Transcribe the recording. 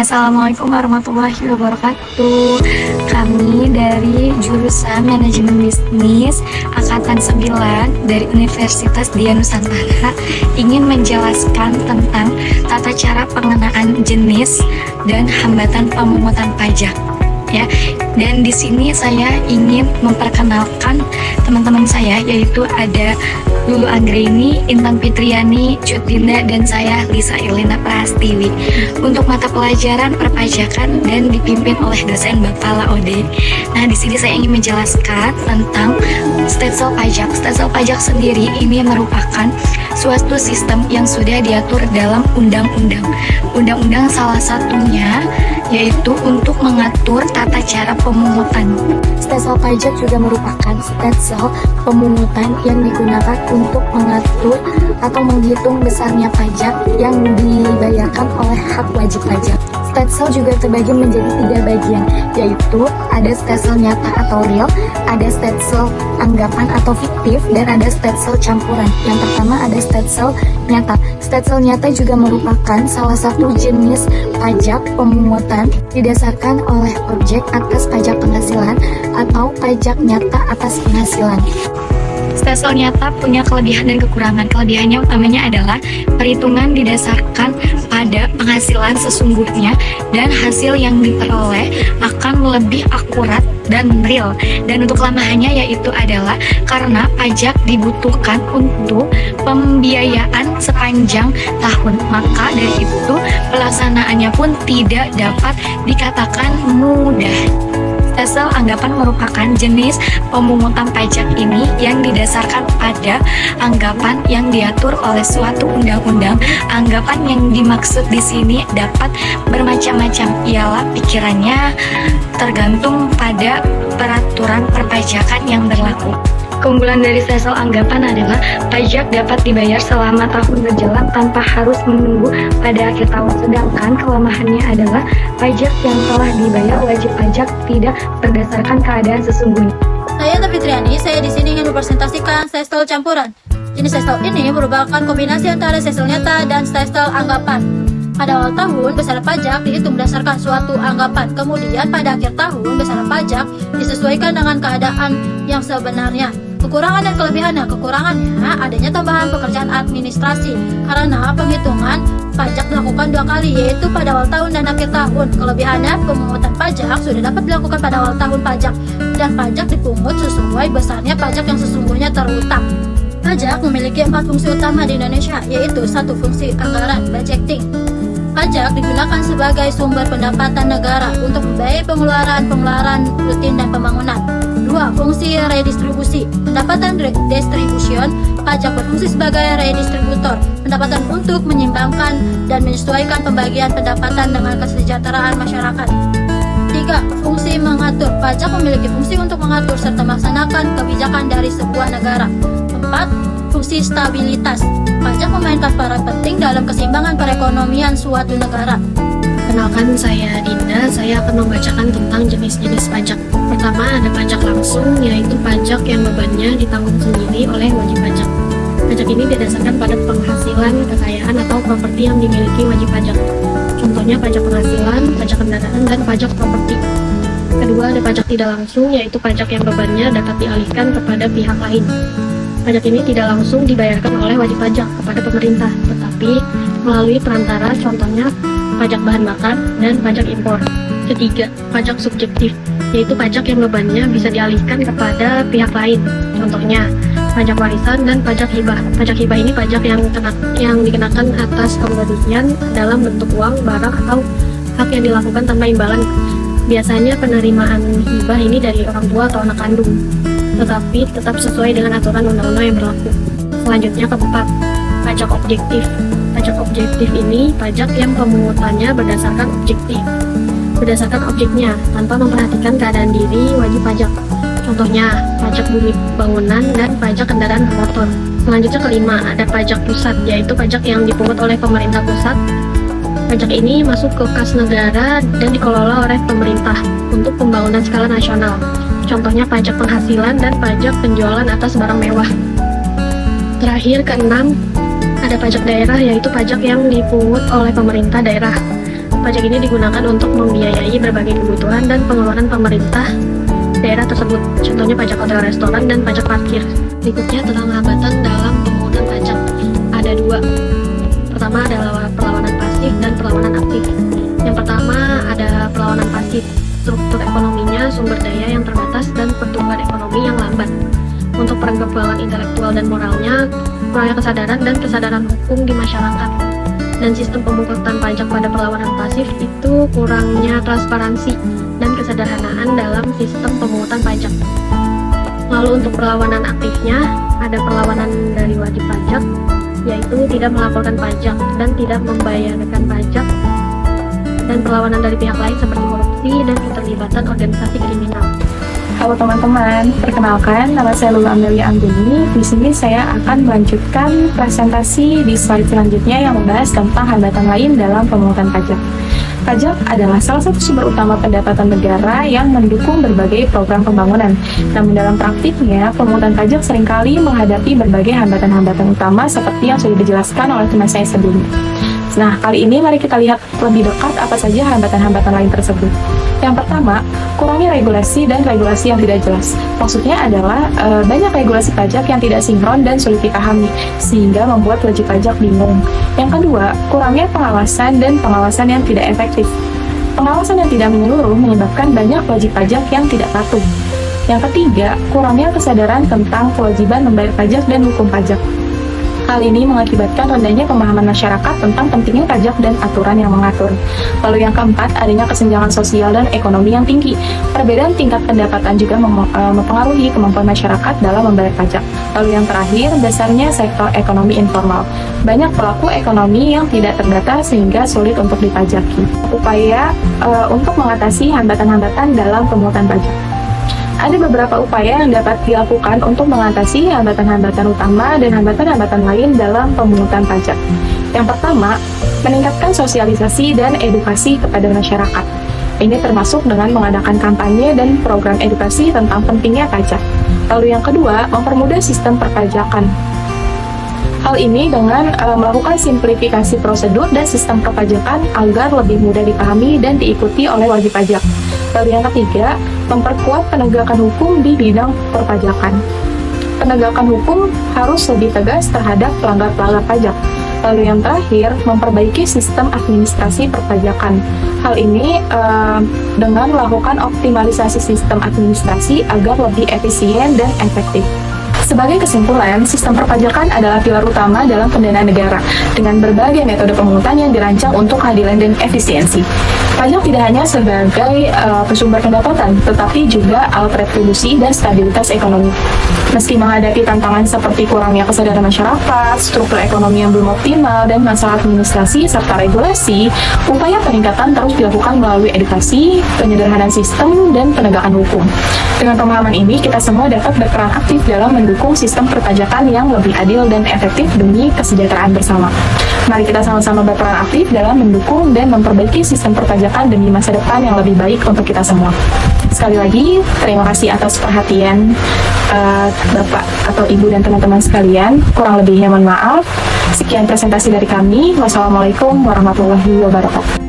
Assalamualaikum warahmatullahi wabarakatuh. Kami dari jurusan Manajemen Bisnis Angkatan 9 dari Universitas Dian Nusantara ingin menjelaskan tentang tata cara pengenaan jenis dan hambatan pemungutan pajak. Ya, dan di sini saya ingin memperkenalkan teman-teman saya, yaitu ada Lulu Anggreni, Intan Fitriani, Cutinda, dan saya Lisa Irlina Prastiwi untuk mata pelajaran perpajakan dan dipimpin oleh dosen Bapak Laode. Nah, di sini saya ingin menjelaskan tentang stelsel pajak. Stelsel pajak sendiri ini merupakan suatu sistem yang sudah diatur dalam undang-undang. Undang-undang salah satunya yaitu untuk mengatur tata cara pemungutan. Stelsel pajak juga merupakan stelsel pemungutan yang digunakan untuk mengatur atau menghitung besarnya pajak yang dibayarkan oleh hak wajib pajak. Stelsel juga terbagi menjadi 3 bagian, yaitu ada stelsel nyata atau real, ada stelsel anggapan atau fiktif, dan ada stelsel campuran. Yang pertama ada stelsel nyata. Stelsel nyata juga merupakan salah satu jenis pajak pemungutan didasarkan oleh objek atas pajak penghasilan atau pajak nyata atas penghasilan. Stelsel nyata punya kelebihan dan kekurangan. Kelebihannya utamanya adalah perhitungan didasarkan pada penghasilan sesungguhnya dan hasil yang diperoleh akan lebih akurat dan real. Dan untuk kelemahannya yaitu adalah karena pajak dibutuhkan untuk pembiayaan sepanjang tahun, maka dari itu pelaksanaannya pun tidak dapat dikatakan mudah. Stelsel anggapan merupakan jenis pemungutan pajak ini yang didasarkan pada anggapan yang diatur oleh suatu undang-undang. Anggapan yang dimaksud di sini dapat bermacam-macam, ialah pikirannya tergantung pada peraturan perpajakan yang berlaku. Keunggulan dari stelsel anggapan adalah pajak dapat dibayar selama tahun berjalan tanpa harus menunggu pada akhir tahun. Sedangkan kelemahannya adalah pajak yang telah dibayar wajib pajak tidak berdasarkan keadaan sesungguhnya. Saya Intan Fitriani, saya di sini ingin mempresentasikan stelsel campuran. Jenis stelsel ini merupakan kombinasi antara stelsel nyata dan stelsel anggapan. Pada awal tahun, besaran pajak dihitung berdasarkan suatu anggapan. Kemudian pada akhir tahun, besaran pajak disesuaikan dengan keadaan yang sebenarnya. Kekurangan dan kelebihannya. Kekurangannya adanya tambahan pekerjaan administrasi karena penghitungan pajak dilakukan 2 kali, yaitu pada awal tahun dan akhir tahun. Kelebihannya, pemungutan pajak sudah dapat dilakukan pada awal tahun pajak dan pajak dipungut sesuai besarnya pajak yang sesungguhnya terutang. Pajak memiliki 4 fungsi utama di Indonesia, yaitu 1. Fungsi anggaran, budgeting. Pajak digunakan sebagai sumber pendapatan negara untuk membiayai pengeluaran rutin dan pembangunan. 2. Fungsi redistribusi. Pendapatan distribution. Pajak berfungsi sebagai redistributor, pendapatan untuk menyimbangkan dan menyesuaikan pembagian pendapatan dengan kesejahteraan masyarakat. 3. Fungsi mengatur. Pajak memiliki fungsi untuk mengatur serta melaksanakan kebijakan dari sebuah negara. 4. Fungsi stabilitas. Pajak memainkan peran penting dalam keseimbangan perekonomian suatu negara. Kenalkan, saya Dinda. Saya akan membacakan tentang jenis-jenis pajak. Pertama, ada pajak langsung, yaitu pajak yang bebannya ditanggung sendiri oleh wajib pajak. Pajak ini didasarkan pada penghasilan, kekayaan, atau properti yang dimiliki wajib pajak. Contohnya pajak penghasilan, pajak kendaraan, dan pajak properti. Kedua, ada pajak tidak langsung, yaitu pajak yang bebannya dapat dialihkan kepada pihak lain. Pajak ini tidak langsung dibayarkan oleh wajib pajak kepada pemerintah, tetapi melalui perantara, contohnya pajak bahan bakar dan pajak impor. Ketiga, pajak subjektif, yaitu pajak yang bebannya bisa dialihkan kepada pihak lain. Contohnya pajak warisan dan pajak hibah. Pajak hibah ini pajak yang dikenakan atas pemberian dalam bentuk uang, barang, atau hak yang dilakukan tanpa imbalan. Biasanya penerimaan hibah ini dari orang tua atau anak kandung, tetapi tetap sesuai dengan aturan undang-undang yang berlaku. Selanjutnya, keempat, pajak objektif. Pajak objektif ini pajak yang pemungutannya berdasarkan objeknya tanpa memperhatikan keadaan diri wajib pajak. Contohnya pajak bumi bangunan dan pajak kendaraan bermotor. Selanjutnya, kelima, ada pajak pusat, yaitu pajak yang dipungut oleh pemerintah pusat. Pajak ini masuk ke kas negara dan dikelola oleh pemerintah untuk pembangunan skala nasional. Contohnya pajak penghasilan dan pajak penjualan atas barang mewah. Terakhir, keenam, ada pajak daerah, yaitu pajak yang dipungut oleh pemerintah daerah. Pajak ini digunakan untuk membiayai berbagai kebutuhan dan pengeluaran pemerintah daerah tersebut, contohnya pajak hotel restoran dan pajak parkir. Berikutnya tentang hambatan dalam pemungutan pajak. Ada dua. Pertama adalah perlawanan pasif dan perlawanan aktif. Yang pertama ada perlawanan pasif. Struktur ekonominya, sumber daya yang terbatas, dan pertumbuhan ekonomi yang lambat. Untuk perkembangan intelektual dan moralnya, kurangnya kesadaran dan kesadaran hukum di masyarakat. Dan sistem pemungutan pajak pada perlawanan pasif itu kurangnya transparansi dan kesederhanaan dalam sistem pemungutan pajak. Lalu untuk perlawanan aktifnya, ada perlawanan dari wajib pajak, yaitu tidak melaporkan pajak dan tidak membayarkan pajak, dan perlawanan dari pihak lain seperti korupsi dan keterlibatan organisasi kriminal. Halo teman-teman, perkenalkan nama saya Lula Amelia Angguni. Di sini saya akan melanjutkan presentasi di slide selanjutnya yang membahas tentang hambatan lain dalam pemungutan pajak. Pajak adalah salah satu sumber utama pendapatan negara yang mendukung berbagai program pembangunan. Namun dalam praktiknya, pemungutan pajak seringkali menghadapi berbagai hambatan-hambatan utama seperti yang sudah dijelaskan oleh teman saya sebelumnya. Nah, kali ini mari kita lihat lebih dekat apa saja hambatan-hambatan lain tersebut. Yang pertama, kurangnya regulasi dan regulasi yang tidak jelas. Maksudnya adalah banyak regulasi pajak yang tidak sinkron dan sulit dipahami, sehingga membuat wajib pajak bingung. Yang kedua, kurangnya pengawasan dan pengawasan yang tidak efektif. Pengawasan yang tidak menyeluruh menyebabkan banyak wajib pajak yang tidak patuh. Yang ketiga, kurangnya kesadaran tentang kewajiban membayar pajak dan hukum pajak. Hal ini mengakibatkan rendahnya pemahaman masyarakat tentang pentingnya pajak dan aturan yang mengatur. Lalu yang keempat, adanya kesenjangan sosial dan ekonomi yang tinggi. Perbedaan tingkat pendapatan juga mempengaruhi kemampuan masyarakat dalam membayar pajak. Lalu yang terakhir, dasarnya sektor ekonomi informal. Banyak pelaku ekonomi yang tidak terdata sehingga sulit untuk dipajaki. Upaya untuk mengatasi hambatan-hambatan dalam pemungutan pajak. Ada beberapa upaya yang dapat dilakukan untuk mengatasi hambatan-hambatan utama dan hambatan-hambatan lain dalam pemungutan pajak. Yang pertama, meningkatkan sosialisasi dan edukasi kepada masyarakat. Ini termasuk dengan mengadakan kampanye dan program edukasi tentang pentingnya pajak. Lalu yang kedua, mempermudah sistem perpajakan. Hal ini dengan melakukan simplifikasi prosedur dan sistem perpajakan agar lebih mudah dipahami dan diikuti oleh wajib pajak. Lalu yang ketiga, memperkuat penegakan hukum di bidang perpajakan. Penegakan hukum harus lebih tegas terhadap pelanggar-pelanggar pajak. Lalu yang terakhir, memperbaiki sistem administrasi perpajakan. Hal ini dengan melakukan optimalisasi sistem administrasi agar lebih efisien dan efektif. Sebagai kesimpulan, sistem perpajakan adalah pilar utama dalam pendanaan negara dengan berbagai metode pemungutan yang dirancang untuk keadilan dan efisiensi. Pajak tidak hanya sebagai sumber pendapatan, tetapi juga alat retribusi dan stabilitas ekonomi. Meski menghadapi tantangan seperti kurangnya kesadaran masyarakat, struktur ekonomi yang belum optimal, dan masalah administrasi serta regulasi, upaya peningkatan terus dilakukan melalui edukasi, penyederhanaan sistem, dan penegakan hukum. Dengan pemahaman ini, kita semua dapat berperan aktif dalam mendukung sistem perpajakan yang lebih adil dan efektif demi kesejahteraan bersama. Mari kita sama-sama berperan aktif dalam mendukung dan memperbaiki sistem perpajakan demi masa depan yang lebih baik untuk kita semua. Sekali lagi, terima kasih atas perhatian Bapak atau Ibu dan teman-teman sekalian. Kurang lebihnya mohon maaf. Sekian presentasi dari kami. Wassalamualaikum warahmatullahi wabarakatuh.